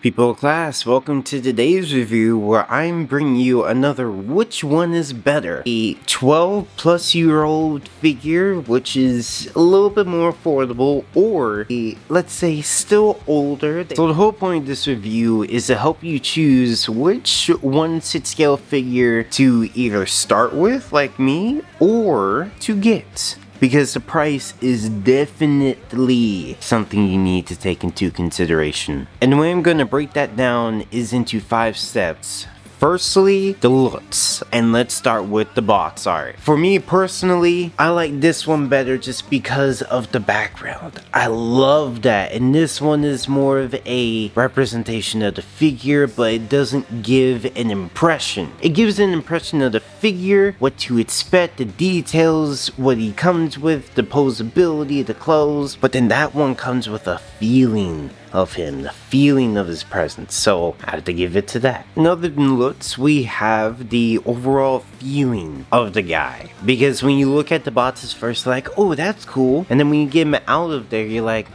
People of class, welcome to today's review where I'm bringing you another which one is better. A 12 plus year old figure, which is a little bit more affordable, or a, let's say, still older. So the whole point of this review is to help you choose which 1/6 scale figure to either start with, like me, or to get. Because the price is definitely something you need to take into consideration. And the way I'm going to break that down is into 5 steps. Firstly, the looks, and let's start with the box art. For me personally, I like this one better just because of the background. I love that, and this one is more of a representation of the figure, but it doesn't give an impression. It gives an impression of the figure, what to expect, the details, what he comes with, the posability, the clothes, but then that one comes with a feeling of him, the feeling of his presence, so I have to give it to that. And other than looks, we have the overall feeling of the guy, because when you look at the boxes first, like, oh, that's cool, and then when you get him out of there, you're like,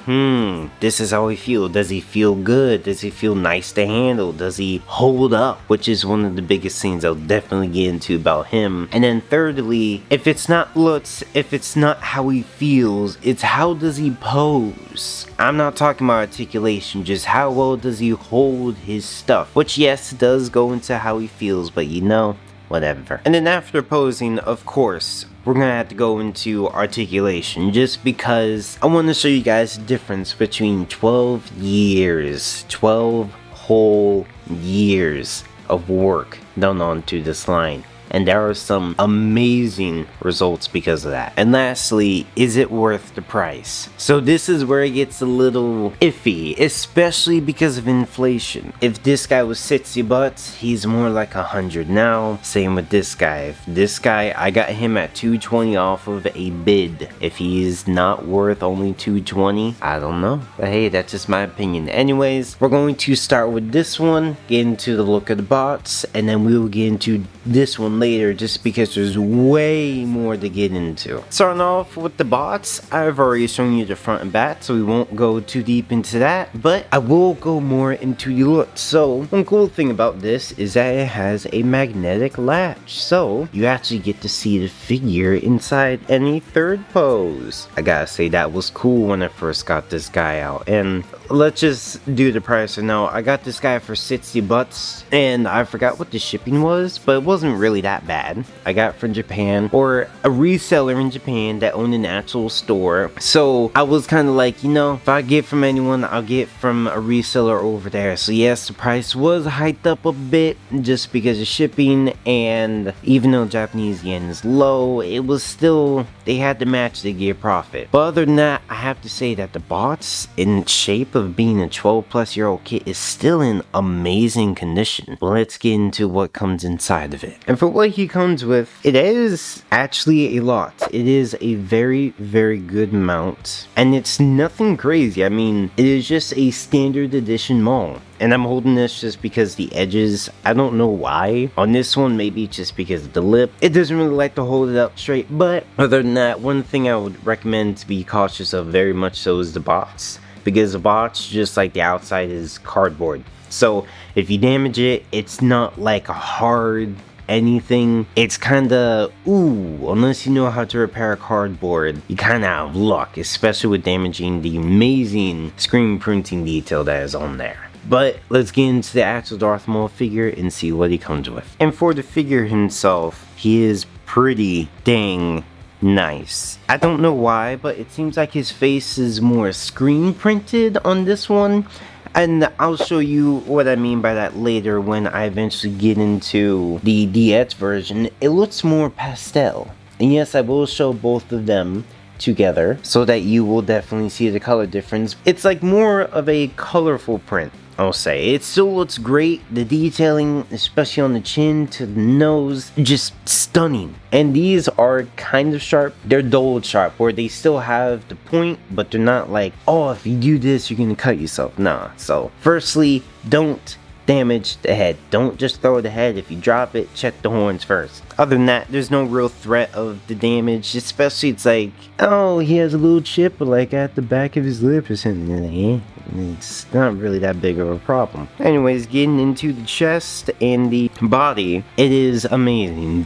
this is how he feels. Does he feel good? Does he feel nice to handle? Does he hold up? Which is one of the biggest things I'll definitely get into about him. And then thirdly, if it's not looks, if it's not how he feels, it's how does he pose. I'm not talking about articulation, just how well does he hold his stuff, which yes, does go into how he feels, but you know, whatever. And then after posing, of course, we're gonna have to go into articulation, just because I want to show you guys the difference between 12 years, 12 whole years of work done onto this line. And there are some amazing results because of that. And lastly, is it worth the price? So this is where it gets a little iffy, especially because of inflation. If this guy was $60, he's more like 100 now. Same with this guy. If this guy, I got him at $220 off of a bid. If he's not worth only $220, I don't know. But hey, that's just my opinion. Anyways, we're going to start with this one, get into the look of the box, and then we will get into this one later, just because there's way more to get into. Starting off with the box, I've already shown you the front and back, so we won't go too deep into that, but I will go more into the look. So one cool thing about this is that it has a magnetic latch, so you actually get to see the figure inside any third pose. I gotta say, that was cool when I first got this guy out. And let's just do the price. So now I got this guy for $60, and I forgot what the shipping was, but it wasn't really that bad. I got it from Japan, or a reseller in Japan that owned an actual store. So I was kind of like, you know, if I get from anyone, I'll get from a reseller over there. So yes, the price was hiked up a bit just because of shipping, and even though Japanese yen is low, it was still, they had to match the gear profit. But other than that, I have to say that the box, in shape of being a 12 plus year old kit, is still in amazing condition. Let's get into what comes inside of it. And for what he comes with, it is actually a lot. It is a very, very good mount, and it's nothing crazy. I mean, it is just a standard edition Maul. And I'm holding this just because the edges, I don't know why. On this one, maybe just because of the lip. It doesn't really like to hold it up straight, but other than that, one thing I would recommend to be cautious of very much so is the box. Because the box, just like the outside, is cardboard. So if you damage it, it's not like a hard anything. It's kinda, unless you know how to repair cardboard, you kinda have luck, especially with damaging the amazing screen printing detail that is on there. But let's get into the actual Darth Maul figure and see what he comes with. And for the figure himself, he is pretty dang nice. I don't know why, but it seems like his face is more screen printed on this one. And I'll show you what I mean by that later when I eventually get into the DX version. It looks more pastel. And yes, I will show both of them together so that you will definitely see the color difference. It's like more of a colorful print, I'll say. It still looks great. The detailing, especially on the chin to the nose, just stunning. And these are kind of sharp. They're dulled sharp, where they still have the point, but they're not like, oh, if you do this, you're gonna cut yourself. Nah. So firstly, don't damage the head. Don't just throw the head. If you drop it, check the horns first. Other than that, there's no real threat of the damage, especially it's like, oh, he has a little chip like at the back of his lip or something. It's not really that big of a problem. Anyways, getting into the chest and the body, it is amazing.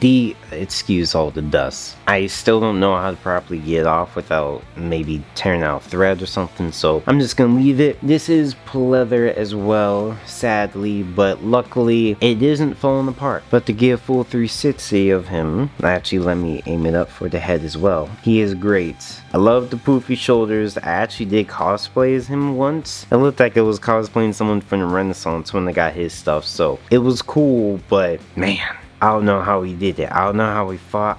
Excuse all the dust. I still don't know how to properly get it off without maybe tearing out thread or something, so I'm just gonna leave it. This is pleather as well, sadly, but luckily it isn't falling apart. But to get a full 360 of him, actually let me aim it up for the head as well. He is great. I love the poofy shoulders. I actually did cosplay as him once. It looked like it was cosplaying someone from the Renaissance when they got his stuff, so it was cool, but man, I don't know how he did it. I don't know how he fought.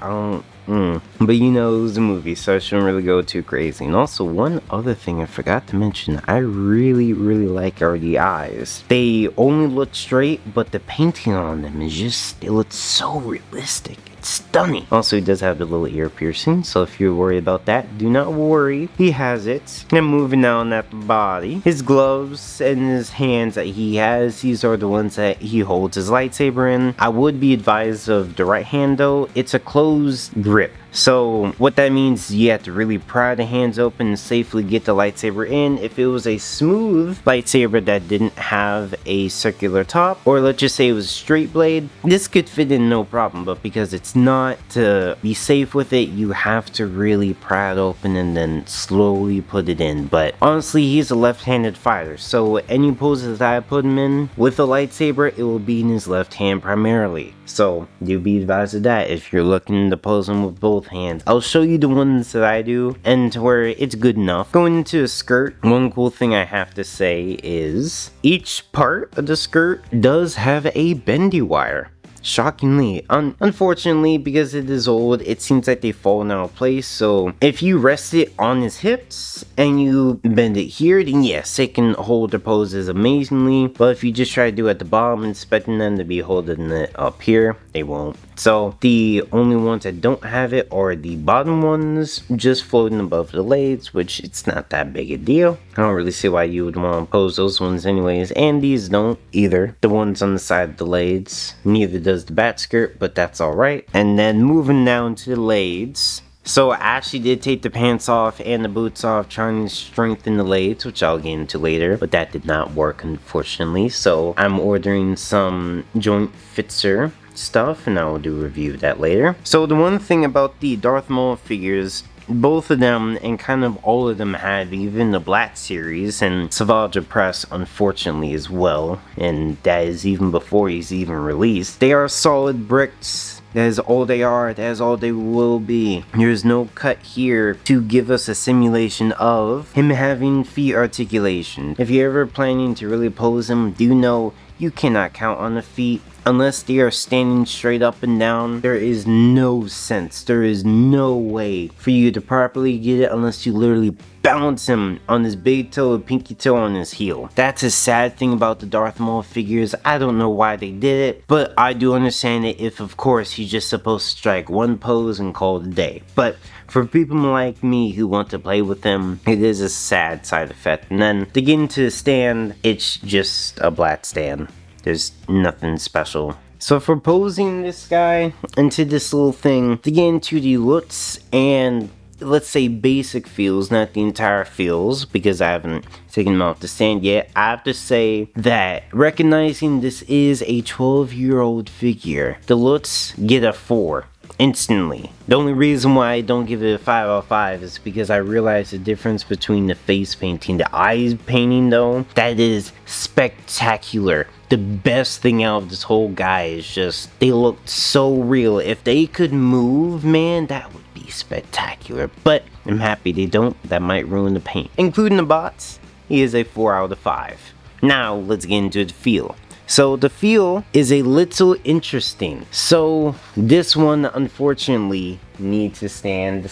But you know, it was a movie, so I shouldn't really go too crazy. And also, one other thing I forgot to mention, I really like are the eyes. They only look straight, but the painting on them is just, it looks so realistic. It's stunning. Also, he does have the little ear piercing, so if you're worried about that, do not worry. He has it. And moving on at the body, his gloves and his hands that he has, these are the ones that he holds his lightsaber in. I would be advised of the right hand though. It's a closed grip. So what that means, you have to really pry the hands open and safely get the lightsaber in. If it was a smooth lightsaber that didn't have a circular top, or let's just say it was a straight blade, this could fit in no problem, but because it's not, to be safe with it, you have to really pry it open and then slowly put it in. But honestly, he's a left-handed fighter, so any poses that I put him in with a lightsaber, it will be in his left hand primarily. So do be advised of that if you're looking to pose him with both hands. I'll show you the ones that I do and to where it's good enough. Going into a skirt, one cool thing I have to say is each part of the skirt does have a bendy wire. Shockingly. Unfortunately, because it is old, it seems like they've fallen out of place, so if you rest it on his hips and you bend it here, then yes, it can hold the poses amazingly, but if you just try to do it at the bottom expecting them to be holding it up here, they won't. So the only ones that don't have it are the bottom ones just floating above the legs, which it's not that big a deal. I don't really see why you would want to pose those ones anyways, and these don't either. The ones on the side of the legs, neither does the bat skirt, but that's alright. And then moving down to the legs. So I actually did take the pants off and the boots off, trying to strengthen the legs, which I'll get into later, but that did not work unfortunately. So I'm ordering some joint fixer stuff, and I will do a review of that later. So the one thing about the Darth Maul figures, both of them and kind of all of them have even the Black series and Savage Press unfortunately as well, and that is even before he's even released. They are solid bricks. That is all they are. That is all they will be. There's no cut here to give us a simulation of him having feet articulation. If you're ever planning to really pose him, do know you cannot count on the feet. Unless they are standing straight up and down, there is no sense, there is no way for you to properly get it unless you literally bounce him on his big toe and pinky toe on his heel. That's a sad thing about the Darth Maul figures. I don't know why they did it, but I do understand it if of course he's just supposed to strike one pose and call it a day. But for people like me who want to play with them, it is a sad side effect. And then to get into the stand, it's just a black stand. There's nothing special. So for posing this guy into this little thing, to get into the looks and let's say basic feels, not the entire feels, because I haven't taken them off the stand yet, I have to say that recognizing this is a 12-year-old figure, the looks get a 4. Instantly. The only reason why I don't give it a 5 out of 5 is because I realize the difference between the face painting. The eyes painting though, that is spectacular. The best thing out of this whole guy is just, they look so real. If they could move, man, that would be spectacular. But I'm happy they don't. That might ruin the paint. Including the bots, he is a 4 out of 5. Now let's get into the feel. So the feel is a little interesting. So this one unfortunately needs to stand.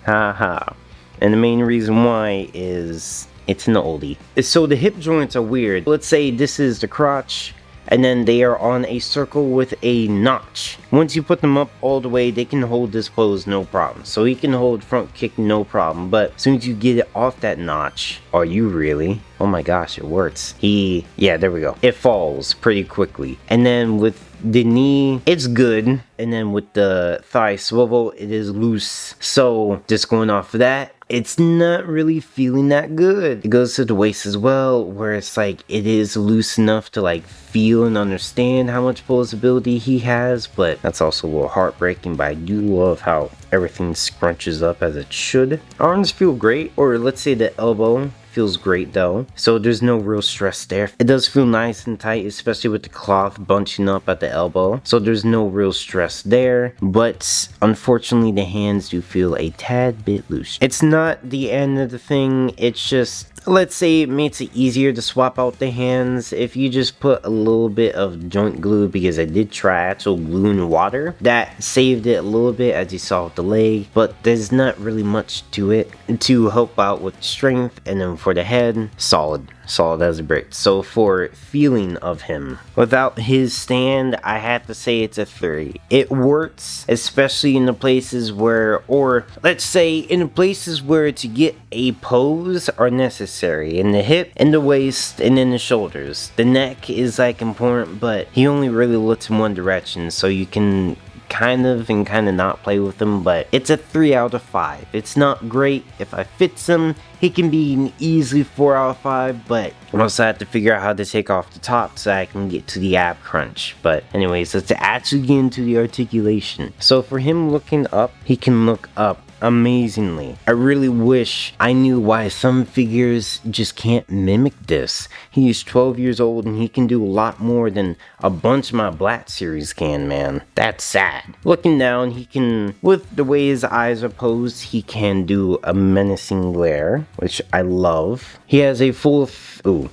Haha. And the main reason why is it's an oldie. So the hip joints are weird. Let's say this is the crotch, and then they are on a circle with a notch. Once you put them up all the way, they can hold this pose no problem. So he can hold front kick no problem, but as soon as you get it off that notch, are you really? Oh my gosh, it works. Yeah, there we go. It falls pretty quickly. And then with the knee, it's good. And then with the thigh swivel, it is loose. So just going off of that, it's not really feeling that good. It goes to the waist as well, where it's like it is loose enough to like feel and understand how much posability he has, but that's also a little heartbreaking. But I do love how everything scrunches up as it should. Arms feel great, or let's say the elbow feels great though, so there's no real stress there. It does feel nice and tight, especially with the cloth bunching up at the elbow, so there's no real stress there. But unfortunately the hands do feel a tad bit loose. It's not the end of the thing, it's just, let's say it makes it easier to swap out the hands if you just put a little bit of joint glue, because I did try actual glue and water. That saved it a little bit, as you saw with the leg, but there's not really much to it to help out with strength. And then for the head, solid as a brick. So for feeling of him, without his stand, I have to say it's a 3. It works, especially in the places where, or let's say in the places where to get a pose are necessary, in the hip, in the waist, and in the shoulders. The neck is like important, but he only really looks in one direction, so you can kind of not play with him. But it's a 3 out of 5. It's not great. If I fits him, he can be an easy 4 out of 5, but also I have to figure out how to take off the top so I can get to the ab crunch. But anyways, let's actually get into the articulation. So for him looking up, he can look up amazingly. I really wish I knew why some figures just can't mimic this. He's 12 years old and he can do a lot more than a bunch of my Black series can, man. That's sad. Looking down, he can, with the way his eyes are posed, he can do a menacing glare, which I love. He has a full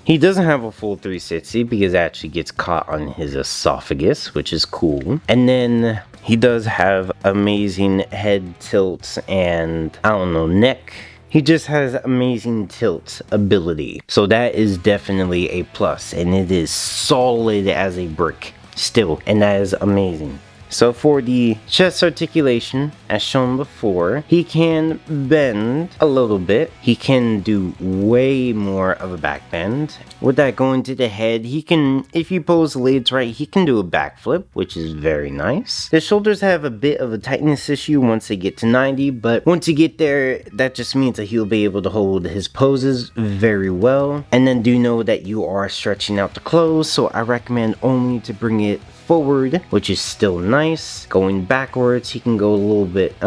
he doesn't have a full 360 because it actually gets caught on his esophagus, which is cool. And then he does have amazing head tilts and, I don't know, neck. He just has amazing tilt ability. So that is definitely a plus, and it is solid as a brick still, and that is amazing. So for the chest articulation, as shown before, he can bend a little bit. He can do way more of a back bend. With that going to the head, he can, if you pose the legs right, he can do a backflip, which is very nice. The shoulders have a bit of a tightness issue once they get to 90, but once you get there, that just means that he'll be able to hold his poses very well. And then do know that you are stretching out the clothes, so I recommend only to bring it forward, which is still nice. Going backwards, he can go a little bit,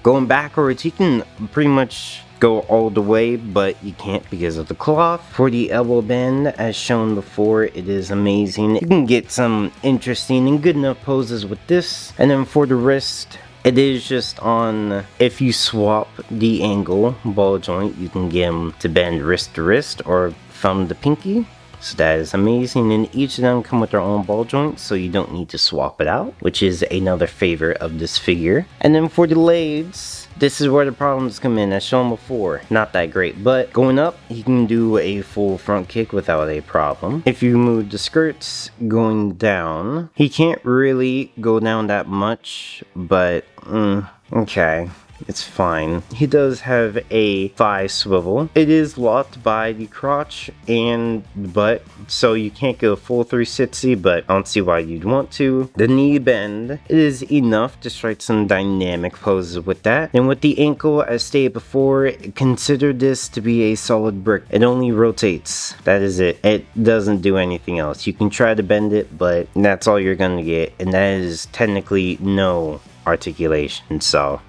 going backwards, he can pretty much go all the way, but you can't because of the cloth. For the elbow bend, as shown before, it is amazing. You can get some interesting and good enough poses with this. And then for the wrist, it is just on, if you swap the angle ball joint, you can get him to bend wrist to wrist or thumb to pinky. So that is amazing, and each of them come with their own ball joints, so you don't need to swap it out, which is another favorite of this figure. And then for the legs, this is where the problems come in, as shown before. Not that great, but going up, he can do a full front kick without a problem. If you move the skirts, going down, he can't really go down that much, but okay. It's fine. He does have a thigh swivel. It is locked by the crotch and the butt, so you can't go full 360, but I don't see why you'd want to. The knee bend, it is enough to strike some dynamic poses with that. And with the ankle, as stated before, consider this to be a solid brick. It only rotates. That is it. It doesn't do anything else. You can try to bend it, but that's all you're gonna get, and that is technically no articulation, so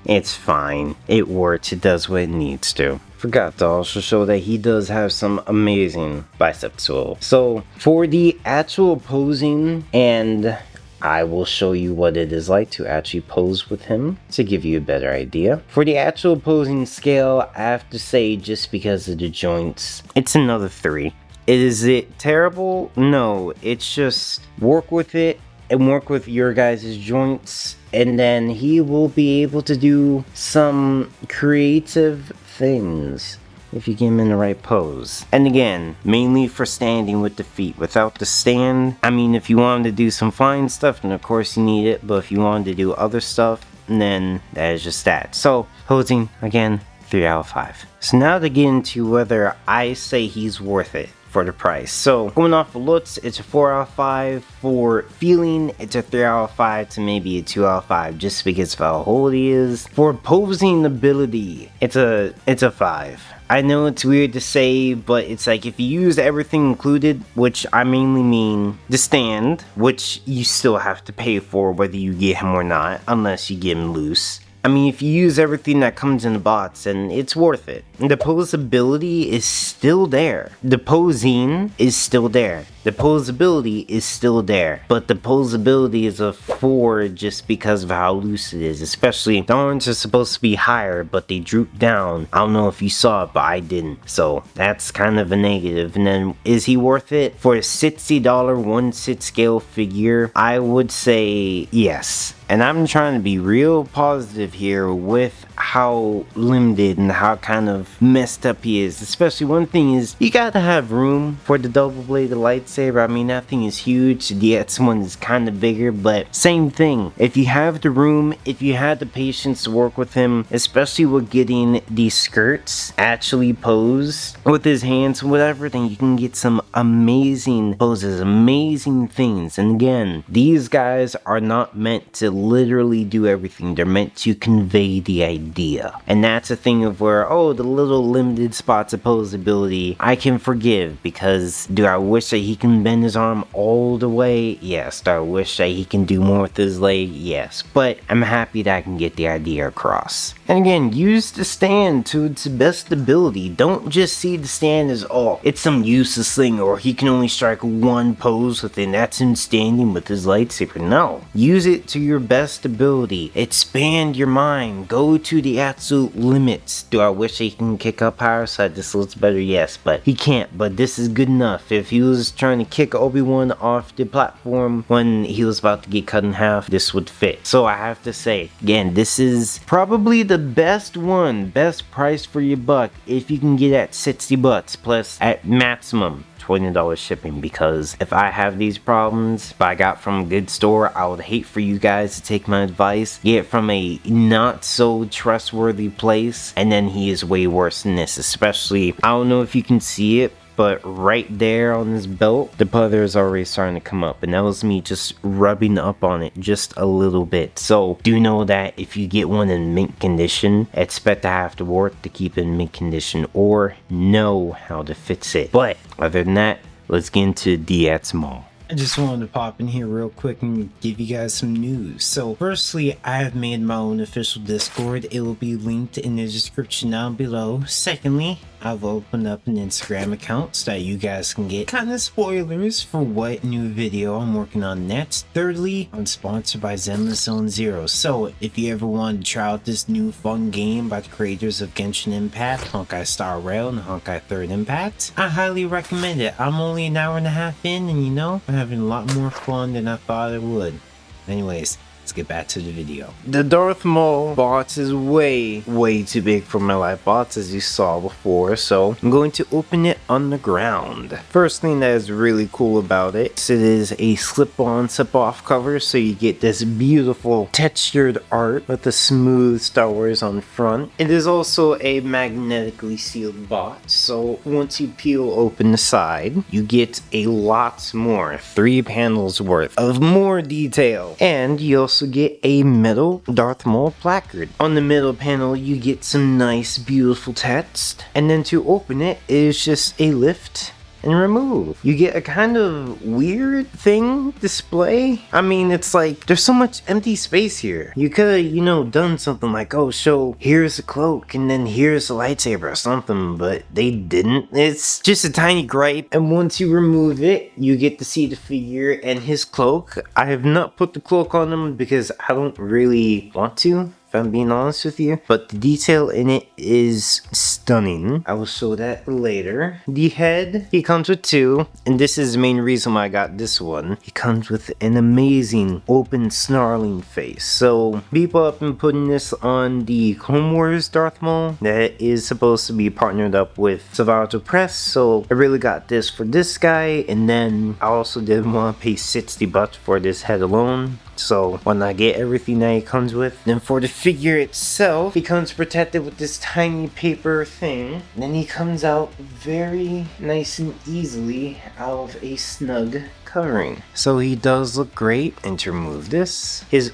it's fine. It works. It does what it needs to. Forgot to also show that he does have some amazing bicep swivel. So for the actual posing, and I will show you what it is like to actually pose with him to give you a better idea. For the actual posing scale, I have to say, just because of the joints, it's another 3. Is it terrible? No, it's just work with it and work with your guys' joints, and then he will be able to do some creative things if you get him in the right pose. And again, mainly for standing with the feet. Without the stand, I mean, if you wanted to do some fine stuff, then of course you need it, but if you wanted to do other stuff, then that is just that. So posing, again, 3 out of 5. So now to get into whether I say he's worth it. for the price. So going off of looks, it's a 4 out of 5. For feeling, it's a 3 out of 5 to maybe a 2 out of 5 just because of how old he is. For posing ability, it's a 5. I know it's weird to say, but it's like if you use everything included, which I mainly mean the stand, which you still have to pay for whether you get him or not, unless you get him loose. I mean, if you use everything that comes in the box, then it's worth it. The posability is still there. The posing is still there. The posability is still there. But the posability is a 4 just because of how loose it is. Especially, the arms are supposed to be higher, but they droop down. I don't know if you saw it, but I didn't. So, that's kind of a negative. And then, is he worth it? For a $60 1/6 scale figure, I would say yes. And I'm trying to be real positive here with how limited and how kind of messed up he is. Especially one thing is, you gotta have room for the double-bladed lightsaber. I mean, that thing is huge. The DX one is kind of bigger, but same thing. If you have the room, if you had the patience to work with him, especially with getting these skirts actually posed with his hands, whatever, then you can get some amazing poses, amazing things. And again, these guys are not meant to literally do everything. They're meant to convey the idea. And that's a thing of where, oh, the little limited spots of posability I can forgive, because do I wish that he can bend his arm all the way? Yes. Do I wish that he can do more with his leg? Yes. But I'm happy that I can get the idea across. And again, use the stand to its best ability. Don't just see the stand as, oh, it's some useless thing, or he can only strike one pose with it, and that's him standing with his lightsaber. No. Use it to your best ability. Expand your mind. Go to the absolute limits. Do I wish he can kick up higher so that this looks better? Yes, but he can't. But this is good enough. If he was trying to kick Obi-Wan off the platform when he was about to get cut in half, this would fit. So I have to say, again, this is probably the best one, best price for your buck if you can get at $60 plus at maximum $20 shipping, because if I have these problems, if I got from a good store, I would hate for you guys to take my advice, get it from a not so trustworthy place, and then he is way worse than this. Especially, I don't know if you can see it, but right there on this belt, the putter is already starting to come up, and that was me just rubbing up on it just a little bit. So do know that if you get one in mint condition, expect to have to work to keep it in mint condition or know how to fix it. But other than that, let's get into DX Maul. I just wanted to pop in here real quick and give you guys some news. So firstly, I have made my own official Discord. It will be linked in the description down below. Secondly, I've opened up an Instagram account so that you guys can get kind of spoilers for what new video I'm working on next. Thirdly, I'm sponsored by Zenless Zone Zero. So if you ever want to try out this new fun game by the creators of Genshin Impact, Honkai Star Rail, and Honkai Third Impact, I highly recommend it. I'm only an hour and a half in, and you know, I'm having a lot more fun than I thought I would. Anyways, let's get back to the video. The Darth Maul box is way too big for my life box, as you saw before, so I'm going to open it on the ground. First thing that is really cool about it is a slip-on, slip-off cover, so you get this beautiful textured art with the smooth Star Wars on the front. It is also a magnetically sealed box, so once you peel open the side, you get a lot more, 3 panels worth of more detail, and you also get a metal Darth Maul placard. On the middle panel, you get some nice, beautiful text, and then to open it is just a lift and remove. You get a kind of weird thing display. I mean, it's like there's so much empty space here. You could have, you know, done something like, oh, so here's a cloak and then here's a lightsaber or something, but they didn't. It's just a tiny gripe. And once you remove it, you get to see the figure and his cloak. I have not put the cloak on him because I don't really want to, if I'm being honest with you, but the detail in it is stunning. I will show that later. The head, he comes with 2, and this is the main reason why I got this one. He comes with an amazing open snarling face. So people have been putting this on the Clone Wars Darth Maul that is supposed to be partnered up with Salvato Press, so I really got this for this guy. And then I also didn't want to pay $60 for this head alone. So why not get everything that it comes with? Then for the figure itself, he comes protected with this tiny paper thing. And then he comes out very nice and easily out of a snug covering. So he does look great. And to remove this, his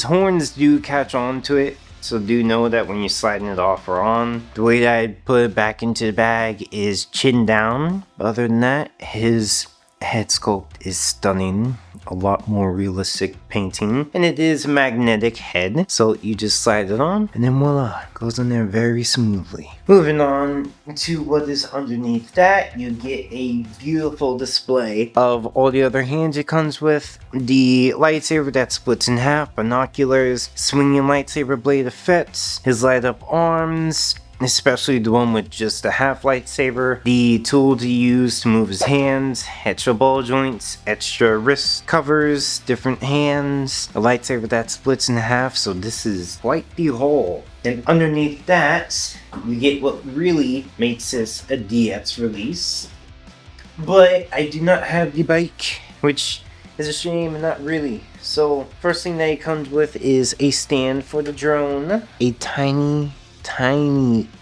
horns do catch on to it. So do know that when you're sliding it off or on, the way that I put it back into the bag is chin down. Other than that, his head sculpt is stunning. A lot more realistic painting, and it is a magnetic head, so you just slide it on and then voila, goes in there very smoothly. Moving on to what is underneath that, you get a beautiful display of all the other hands it comes with. The lightsaber that splits in half, binoculars, swinging lightsaber blade effects, his light up arms, especially the one with just a half lightsaber, the tool to use to move his hands, extra ball joints, extra wrist covers, different hands, a lightsaber that splits in half, so this is quite the haul. And underneath that, you get what really makes this a DX release. But I do not have the bike, which is a shame, not really. So first thing that it comes with is a stand for the drone, a tiny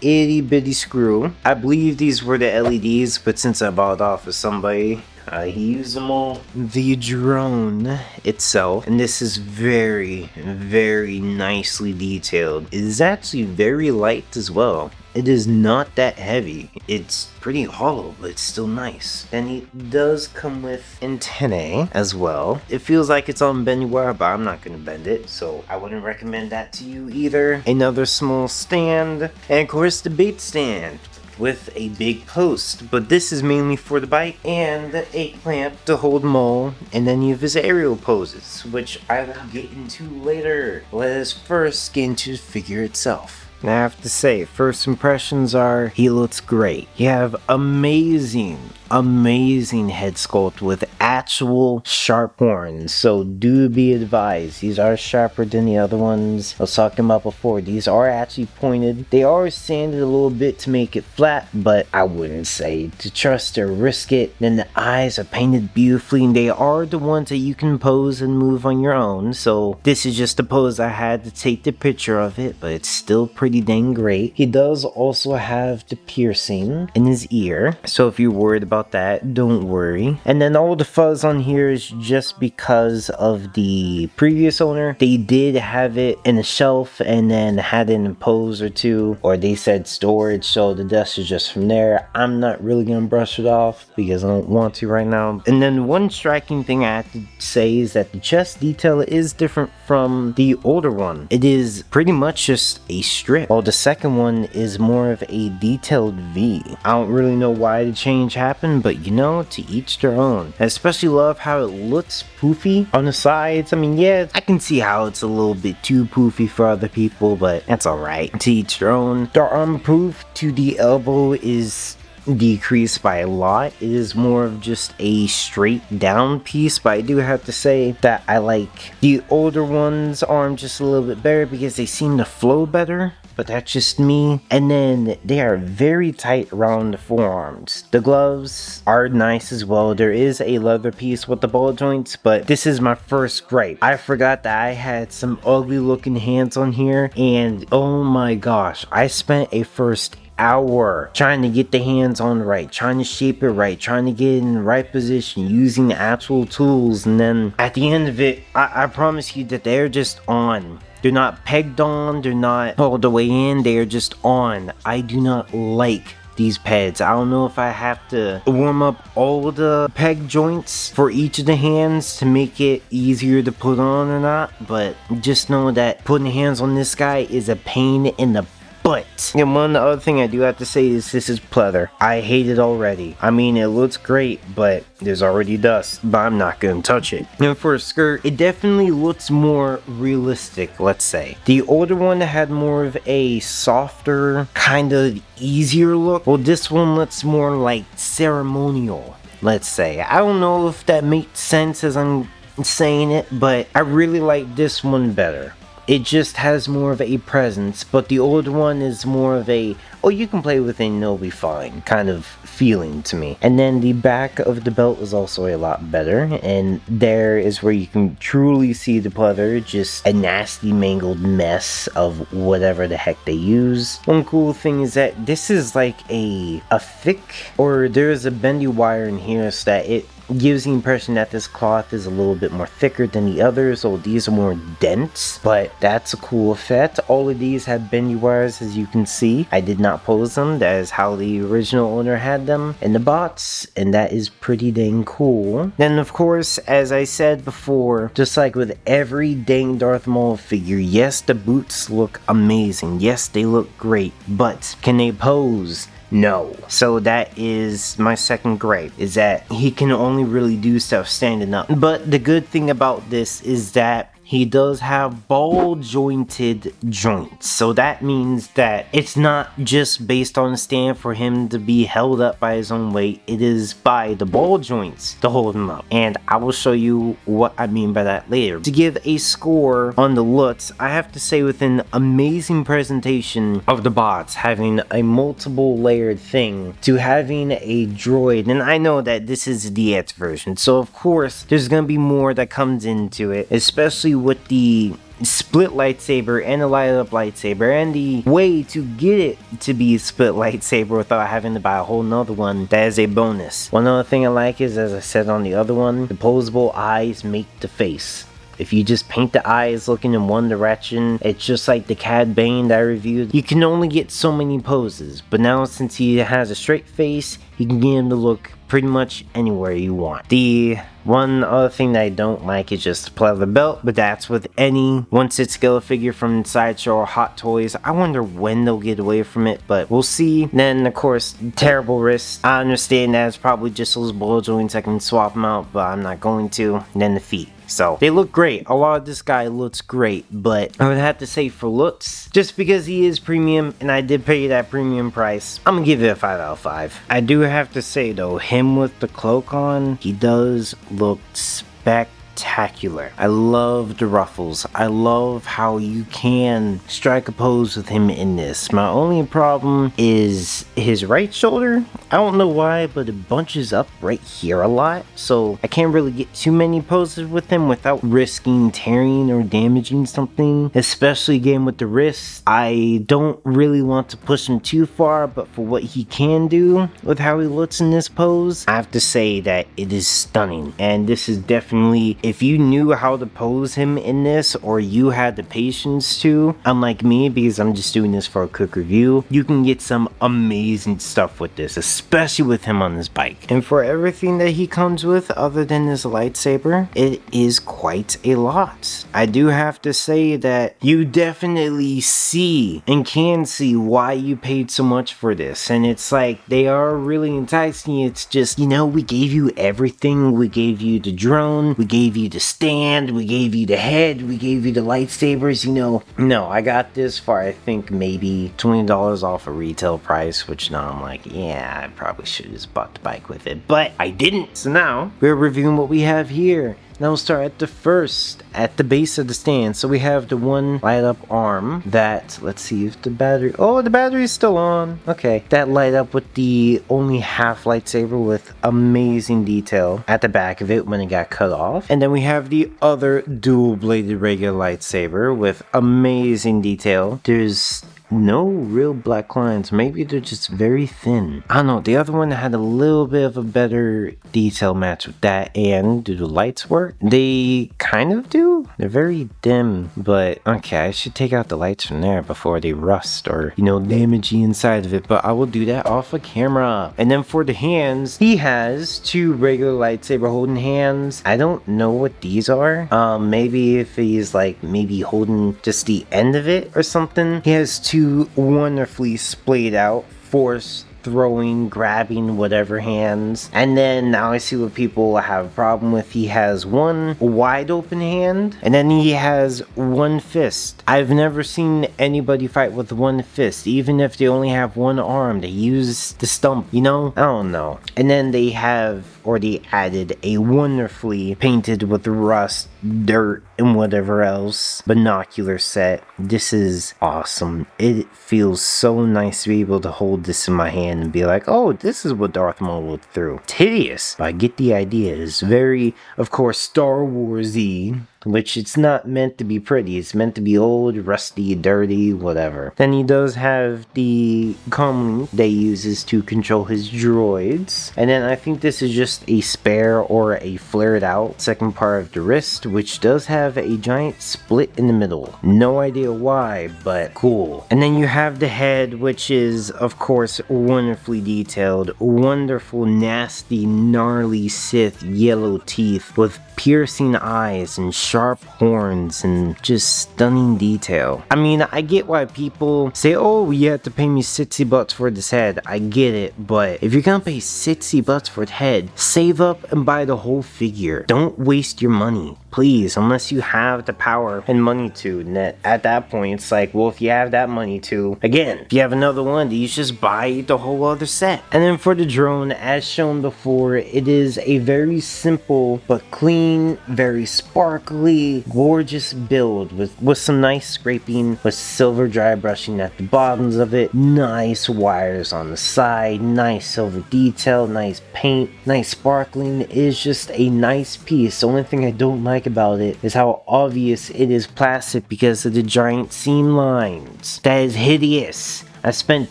itty bitty screw. I believe these were the LEDs, but since I bought it off of somebody, he used them all. The drone itself, and this is very nicely detailed. It is actually very light as well. It is not that heavy. It's pretty hollow, but it's still nice. And it does come with antennae as well. It feels like it's on bendy wire, but I'm not going to bend it, so I wouldn't recommend that to you either. Another small stand, and of course the bait stand with a big post, but this is mainly for the bike, and a clamp to hold Maul, and then you have his aerial poses, which I will get into later. Let us first get into the figure itself. And I have to say, first impressions are, he looks great. You have amazing head sculpt with actual sharp horns, so do be advised, these are sharper than the other ones I was talking about before. These are actually pointed. They are sanded a little bit to make it flat, but I wouldn't say to trust or risk it. Then the eyes are painted beautifully, and they are the ones that you can pose and move on your own, so this is just the pose I had to take the picture of it, but it's still pretty dang great. He does also have the piercing in his ear, so if you're worried about that, don't worry. And then all the fuzz on here is just because of the previous owner. They did have it in a shelf and then had it in a pose or two, or they said storage, so the dust is just from there. I'm not really gonna brush it off because I don't want to right now. And then one striking thing I have to say is that the chest detail is different from the older one. It is pretty much just a strip, while the second one is more of a detailed V. I don't really know why the change happened, but you know, to each their own. I especially love how it looks poofy on the sides. I mean, yeah, I can see how it's a little bit too poofy for other people, but that's alright. To each their own. The armor proof to the elbow is decreased by a lot. It is more of just a straight down piece, but I do have to say that I like the older one's arm just a little bit better because they seem to flow better, but that's just me. And then they are very tight around the forearms. The gloves are nice as well. There is a leather piece with the ball joints, but this is my first gripe. I forgot that I had some ugly looking hands on here, and oh my gosh, I spent a first hour trying to get the hands on right, trying to shape it right, trying to get it in the right position, using actual tools, and then at the end of it, I promise you that they're just on. They're not pegged on, they're not all the way in, they're just on. I do not like these pads. I don't know if I have to warm up all the peg joints for each of the hands to make it easier to put on or not, but just know that putting hands on this guy is a pain in the butt. And one other thing I do have to say is this is pleather. I hate it already. I mean, it looks great, but there's already dust, but I'm not gonna touch it. And for a skirt, it definitely looks more realistic, let's say. The older one had more of a softer, kind of easier look. Well, this one looks more like ceremonial, let's say. I don't know if that makes sense as I'm saying it, but I really like this one better. it just has more of a presence, but the old one is more of a, oh, you can play with it and it'll be fine kind of feeling to me. And then the back of the belt is also a lot better, and there is where you can truly see the pleather, just a nasty mangled mess of whatever the heck they use. One cool thing is that this is like a thick, or there is a bendy wire in here so that it gives the impression that this cloth is a little bit more thicker than the others, so these are more dense, but that's a cool effect. All of these have bendy wires, as you can see. I did not pose them. That is how the original owner had them in the box, and that is pretty dang cool. Then of course, as I said before, just like with every dang Darth Maul figure, yes, the boots look amazing, yes, they look great, but can they pose? No. So that is my second gripe, is that he can only really do stuff standing up. But the good thing about this is that he does have ball jointed joints, so that means that it's not just based on a stand for him to be held up by his own weight, it is by the ball joints to hold him up, and I will show you what I mean by that later. To give a score on the looks, I have to say with an amazing presentation of the bots, having a multiple layered thing, to having a droid, and I know that this is a DX version, so of course there's gonna be more that comes into it, especially with the split lightsaber and a light up lightsaber, and the way to get it to be a split lightsaber without having to buy a whole nother one. That is a bonus. One other thing I like is, as I said on the other one, the posable eyes make the face. If you just paint the eyes looking in one direction, it's just like the Cad Bane that I reviewed. You can only get so many poses, but now since he has a straight face, you can get him to look pretty much anywhere you want. The one other thing that I don't like is just the pleather belt, but that's with any 1/6 scale figure from Sideshow or Hot Toys. I wonder when they'll get away from it, but we'll see. Then of course, terrible wrists. I understand that it's probably just those ball joints, I can swap them out, but I'm not going to. And then the feet. So they look great. A lot of this guy looks great, but I would have to say for looks, just because he is premium and I did pay that premium price, I'm gonna give it a 5 out of 5. I do have to say though, him with the cloak on, he does look spectacular. I love the ruffles. I love how you can strike a pose with him in this. My only problem is his right shoulder. I don't know why, but it bunches up right here a lot, so I can't really get too many poses with him without risking tearing or damaging something, especially again with the wrists. I don't really want to push him too far, but for what he can do with how he looks in this pose, I have to say that it is stunning. And this is definitely, if you knew how to pose him in this, or you had the patience to, unlike me, because I'm just doing this for a quick review, you can get some amazing stuff with this, especially with him on this bike. And for everything that he comes with other than his lightsaber, it is quite a lot. I do have to say that you definitely see and can see why you paid so much for this, and it's like they are really enticing. It's just, you know, we gave you everything. We gave you the drone, we gave you the stand, we gave you the head, we gave you the lightsabers, you know. No, I got this for I think maybe $20 off a retail price, which now I'm like, yeah, I probably should have just bought the bike with it, but I didn't. So now we're reviewing what we have here. Now we'll start at the first, at the base of the stand. So we have the one light up arm that, let's see if the battery, oh, the battery is still on. Okay, that light up with the only half lightsaber with amazing detail at the back of it when it got cut off. And then we have the other dual bladed regular lightsaber with amazing detail. There's no real black lines, maybe they're just very thin. I don't know, the other one had a little bit of a better detail match with that. And do the lights work? They kind of do. They're very dim, but okay, I should take out the lights from there before they rust or, you know, damage the inside of it, but I will do that off of camera. And then for the hands, he has two regular lightsaber holding hands. I don't know what these are. Maybe if he's like maybe holding just the end of it or something. He has two wonderfully splayed out force throwing, grabbing, whatever hands. And then now I see what people have a problem with. He has one wide open hand, and then he has one fist. I've never seen anybody fight with one fist, even if they only have one arm. They use the stump, you know? I don't know. And then they have already added a wonderfully painted with rust, dirt, and whatever else, binocular set. This is awesome. It feels so nice to be able to hold this in my hand and be like, oh, this is what Darth Maul looked through. It's hideous, but I get the idea. It's very, of course, Star Wars-y, which it's not meant to be pretty. It's meant to be old, rusty, dirty, whatever. Then he does have the comm that he uses to control his droids. And then I think this is just a spare or a flared out second part of the wrist, which does have a giant split in the middle. No idea why, but cool. And then you have the head, which is, of course, wonderfully detailed. Wonderful, nasty, gnarly Sith yellow teeth with piercing eyes and sharp horns and just stunning detail. I mean, I get why people say, oh, you have to pay me $60 for this head. I get it, but if you're gonna pay $60 for the head, save up and buy the whole figure. Don't waste your money, please, unless you have the power and money to. And at that point, it's like, well, if you have that money to, again, if you have another one, you just buy the whole other set. And then for the drone, as shown before, it is a very simple but clean, very sparkly, gorgeous build with some nice scraping, with silver dry brushing at the bottoms of it, nice wires on the side, nice silver detail, nice paint, nice sparkling. It is just a nice piece. The only thing I don't like about it is how obvious it is plastic because of the giant seam lines. That is hideous. I spent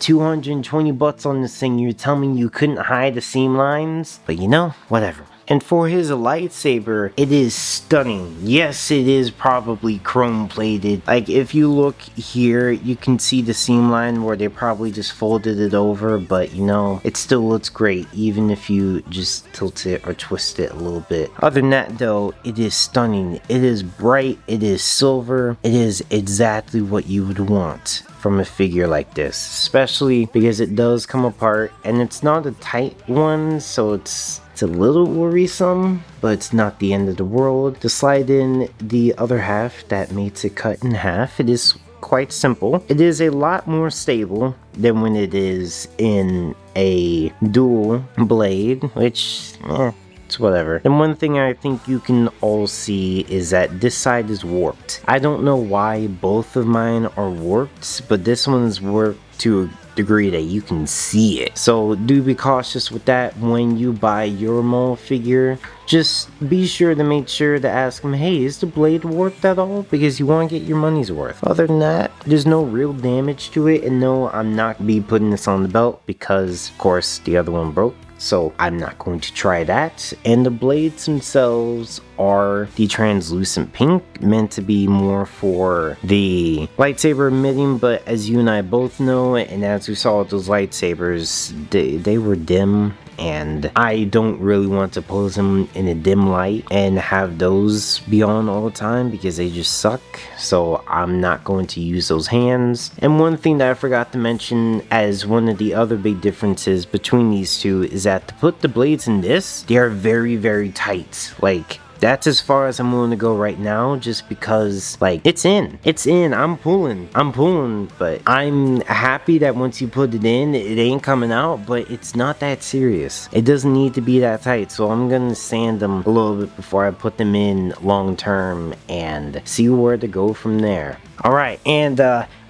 $220 on this thing. You're telling me you couldn't hide the seam lines? But you know, whatever. And for his lightsaber, it is stunning. Yes, it is probably chrome plated. Like, if you look here, you can see the seam line where they probably just folded it over, but you know, it still looks great, even if you just tilt it or twist it a little bit. Other than that though, it is stunning. It is bright, it is silver, it is exactly what you would want from a figure like this, especially because it does come apart and it's not a tight one, so it's a little worrisome, but it's not the end of the world. To slide in the other half that makes it cut in half, it is quite simple. It is a lot more stable than when it is in a dual blade, which it's whatever. And one thing I think you can all see is that this side is warped. I don't know why both of mine are warped, but this one is warped to a degree that you can see it. So do be cautious with that when you buy your Maul figure. Just be sure to make sure to ask them, hey, is the blade warped at all? Because you want to get your money's worth. Other than that, there's no real damage to it. And no, I'm not going to be putting this on the belt because, of course, the other one broke. So I'm not going to try that. And the blades themselves are the translucent pink, meant to be more for the lightsaber emitting, but as you and I both know, and as we saw with those lightsabers, they were dim, and I don't really want to pose them in a dim light and have those be on all the time because they just suck. So I'm not going to use those hands. And one thing that I forgot to mention as one of the other big differences between these two is that to put the blades in this, they are very, very tight. Like, that's as far as I'm willing to go right now, just because, like, it's in, I'm pulling, but I'm happy that once you put it in, it ain't coming out, but it's not that serious. It doesn't need to be that tight, so I'm gonna sand them a little bit before I put them in long term and see where to go from there. Alright, and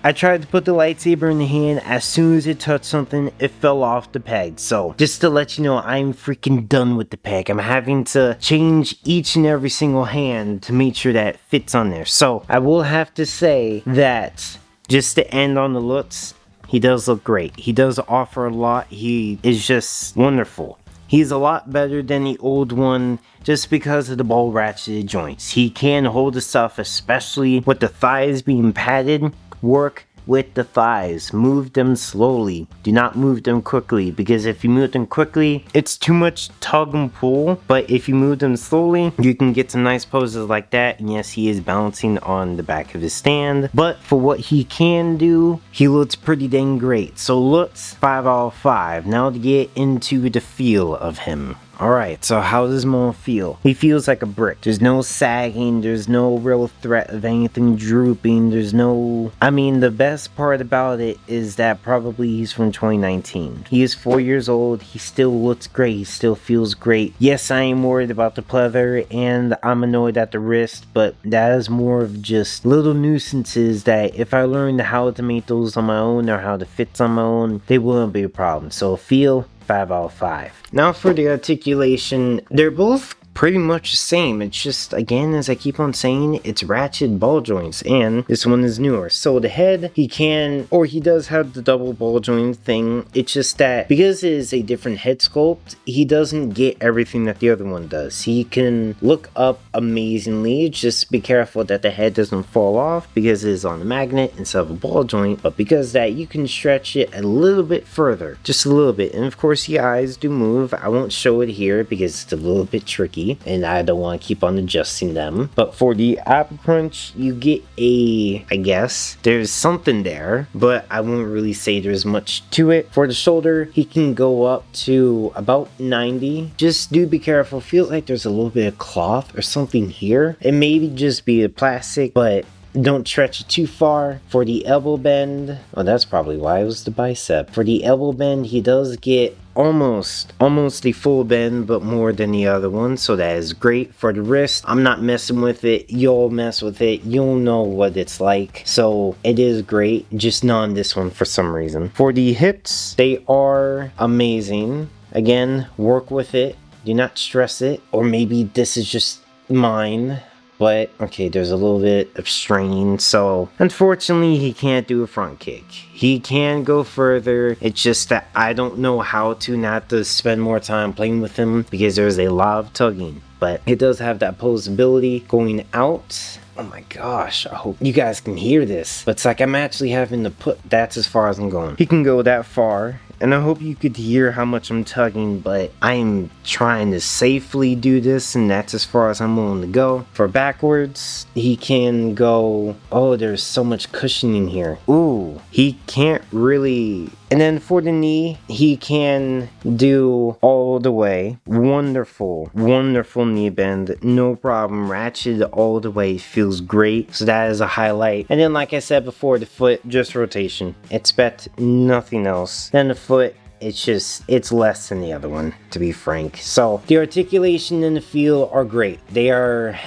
I tried to put the lightsaber in the hand. As soon as it touched something, it fell off the peg. So, just to let you know, I'm freaking done with the peg. I'm having to change each and every single hand to make sure that it fits on there. So, I will have to say that, just to end on the looks, he does look great. He does offer a lot. He is just wonderful. He's a lot better than the old one just because of the ball ratcheted joints. He can hold the stuff, especially with the thighs being padded. Work with the thighs. Move them slowly. Do not move them quickly, because if you move them quickly, it's too much tug and pull. But if you move them slowly, you can get some nice poses like that. And yes, he is balancing on the back of his stand, but for what he can do, he looks pretty dang great. So looks 5 out of 5. Now to get into the feel of him. Alright, so how does Maul feel? He feels like a brick. There's no sagging, there's no real threat of anything drooping, there's no... I mean, the best part about it is that probably he's from 2019. He is 4 years old, he still looks great, he still feels great. Yes, I am worried about the pleather and I'm annoyed at the wrist, but that is more of just little nuisances that if I learned how to make those on my own or how to fit on my own, they wouldn't be a problem. So feel 5 out of 5. Now for the articulation, they're both pretty much the same. It's just, again, as I keep on saying, it's ratchet ball joints, and this one is newer. So the head, he does have the double ball joint thing. It's just that because it is a different head sculpt, he doesn't get everything that the other one does. He can look up amazingly, just be careful that the head doesn't fall off because it is on a magnet instead of a ball joint, but because that you can stretch it a little bit further, just a little bit. And of course the eyes do move. I won't show it here because it's a little bit tricky and I don't want to keep on adjusting them. But for the apple crunch, you get I guess there's something there, but I won't really say there's much to it. For the shoulder, he can go up to about 90. Just do be careful. Feel like there's a little bit of cloth or something here. It may just be a plastic, but don't stretch it too far. For the elbow bend, oh, that's probably why it was the bicep. For the elbow bend, he does get almost the full bend, but more than the other one, so that is great. For the wrist, I'm not messing with it. You'll mess with it, you'll know what it's like, so it is great, just not on this one for some reason. For the hips, they are amazing. Again, work with it, do not stress it, or maybe this is just mine. But, okay, there's a little bit of straining, so unfortunately he can't do a front kick. He can go further, it's just that I don't know how to not to spend more time playing with him because there's a lot of tugging. But it does have that posability going out. Oh my gosh, I hope you guys can hear this. But it's like I'm actually having to put, that's as far as I'm going. He can go that far. And I hope you could hear how much I'm tugging, but I'm trying to safely do this, and that's as far as I'm willing to go. For backwards, he can go, oh, there's so much cushioning here. Ooh, he can't really... And then for the knee, he can do all the way. Wonderful, wonderful knee bend, no problem. Ratchet all the way, feels great. So that is a highlight. And then like I said before, the foot, just rotation. Expect nothing else. Then the foot, it's less than the other one, to be frank. So the articulation and the feel are great. They are,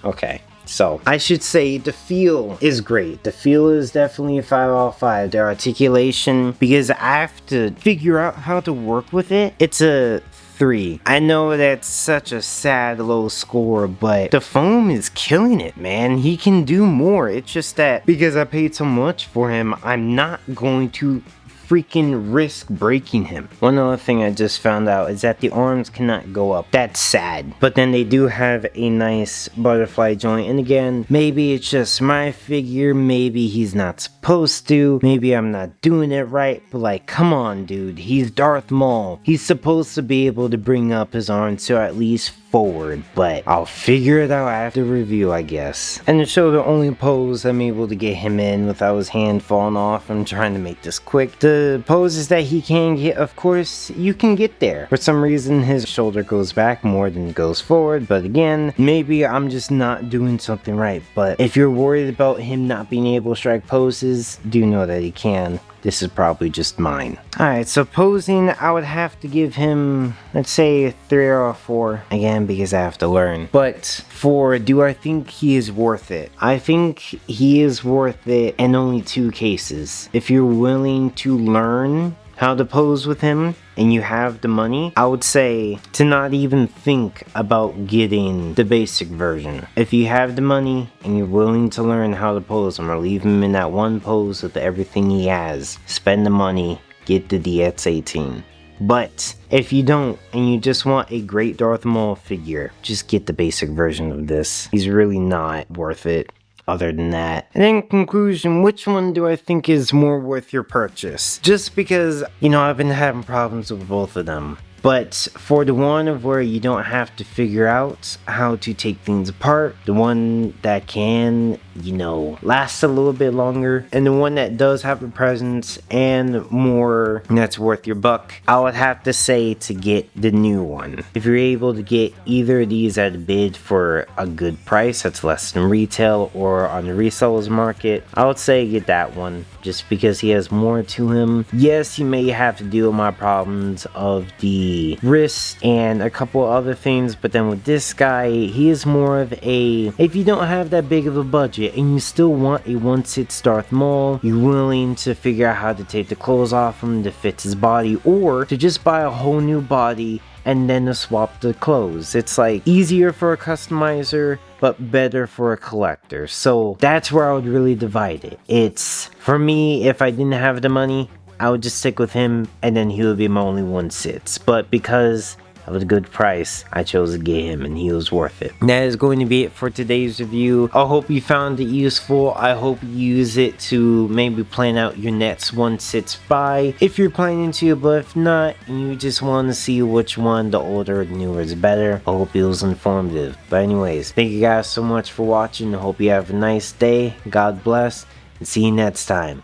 okay. So, I should say the feel is great. The feel is definitely a 5 out of 5. The articulation, because I have to figure out how to work with it, it's a 3. I know that's such a sad low score, but the foam is killing it, man. He can do more. It's just that because I paid so much for him, I'm not going to freaking risk breaking him. One other thing I just found out is that the arms cannot go up. That's sad. But then they do have a nice butterfly joint. And again, maybe it's just my figure. Maybe he's not supposed to. Maybe I'm not doing it right. But like, come on, dude. He's Darth Maul. He's supposed to be able to bring up his arms to at least forward, but I'll figure it out after review, I guess. And to show the only pose I'm able to get him in without his hand falling off, I'm trying to make this quick. The poses that he can get, of course, you can get there. For some reason, his shoulder goes back more than it goes forward, but again, maybe I'm just not doing something right. But if you're worried about him not being able to strike poses, do know that he can. This is probably just mine. Alright, so posing, I would have to give him, let's say, 3 or 4. Again, because I have to learn. But for do I think he is worth it? I think he is worth it in only 2 cases. If you're willing to learn how to pose with him, and you have the money, I would say to not even think about getting the basic version. If you have the money and you're willing to learn how to pose him or leave him in that one pose with everything he has, spend the money, get the DX18. But if you don't and you just want a great Darth Maul figure, just get the basic version of this. He's really not worth it. Other than that. And in conclusion, which one do I think is more worth your purchase? Just because, you know, I've been having problems with both of them. But for the one of where you don't have to figure out how to take things apart, the one that can you know, lasts a little bit longer, and the one that does have a presence and more that's worth your buck, I would have to say to get the new one. If you're able to get either of these at a bid for a good price that's less than retail or on the resellers market, I would say get that one, just because he has more to him. Yes, he may have to deal with my problems of the wrist and a couple other things, but then with this guy, he is more of a, if you don't have that big of a budget and you still want a 1/6 Darth Maul, you're willing to figure out how to take the clothes off him to fit his body, or to just buy a whole new body and then to swap the clothes. It's like easier for a customizer, but better for a collector. So that's where I would really divide it. It's, for me, if I didn't have the money, I would just stick with him and then he would be my only 1/6. But because of a good price, I chose to get him and he was worth it. That is going to be it for today's review. I hope you found it useful. I hope you use it to maybe plan out your next 1/6 buy if you're planning to, but if not and you just want to see which one, the older or the newer, is better, I hope it was informative. But anyways, thank you guys so much for watching. I hope you have a nice day. God bless, and see you next time.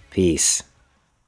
Peace.